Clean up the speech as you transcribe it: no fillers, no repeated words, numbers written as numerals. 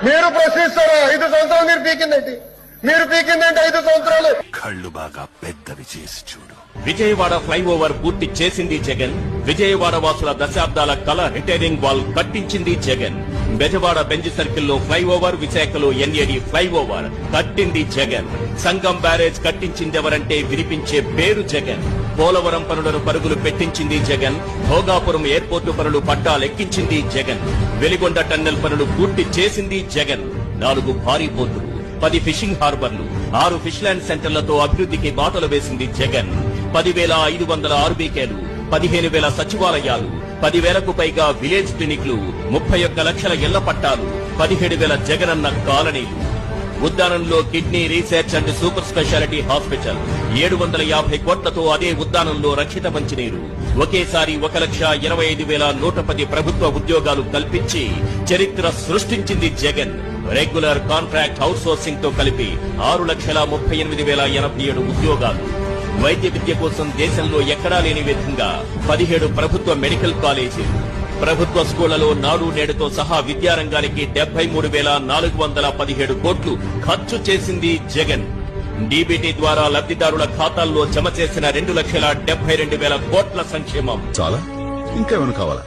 మీరు ప్రశ్నిస్తారా? 5 సంవత్సరాలు మీరు పీకిందేంటి? మీరు పీకిందేంటి 5 సంవత్సరాలు? కళ్ళు బాగా పెద్దవి చేసి చూడు. విజయవాడ ఫ్లైఓవర్ పూర్తి చేసింది జగన్. విజయవాడ వాసుల దశాబ్దాల కళ రిటైరింగ్ వాల్ కట్టించింది జగన్. బెజవాడ బెంజ్ సర్కిల్లో ఫ్లైఓవర్, విశాఖలో ఎన్ఏడి ఫ్లైఓవర్ కట్టింది జగన్. సంగం బ్యారేజ్ కట్టించిందెవరంటే వినిపించే పేరు జగన్. పోలవరం పనులను పరుగులు పెట్టించింది జగన్. భోగాపురం ఎయిర్పోర్టు పనులు పట్టాలెక్కించింది జగన్. వెలిగొండ టన్నెల్ పనులు పూర్తి చేసింది జగన్. 4 భారీ పోర్టులు, 10 ఫిషింగ్ హార్బర్లు, 6 ఫిష్లాండ్ సెంటర్లతో అభివృద్ధికి బాటలు వేసింది జగన్. 10,500 ఆర్బీకేలు, 15,000 సచివాలయాలు, 10,000కు పైగా విలేజ్ క్లినిక్లు, 31 లక్షల ఇళ్ల పట్టాలు, 17,000 జగనన్న కాలనీలు. ఉద్దానంలో kidney research and super speciality hospital, 750 కోట్లతో అదే ఉద్దానంలో రక్షిత మంచినీరు. ఒకేసారి 1,25,110 ప్రభుత్వ ఉద్యోగాలు కల్పించి చరిత్ర సృష్టించింది Jagan. Regular contract out sourcing తో కలిపి 6,38,087 ఉద్యోగాలు. వైద్య విద్య కోసం దేశంలో ఎక్కడా లేని విధంగా 17 ప్రభుత్వ మెడికల్ కాలేజీలు. ప్రభుత్వ స్కూళ్లలో నాడు నేడుతో సహా విద్యారంగానికి 73,417 కోట్లు ఖర్చు చేసింది జగన్. డీబీటీ ద్వారా లబ్ధిదారుల ఖాతాల్లో జమ చేసిన 2,72,000 కోట్ల సంక్షేమం. చాలా ఇంకేమైనా కావాలా?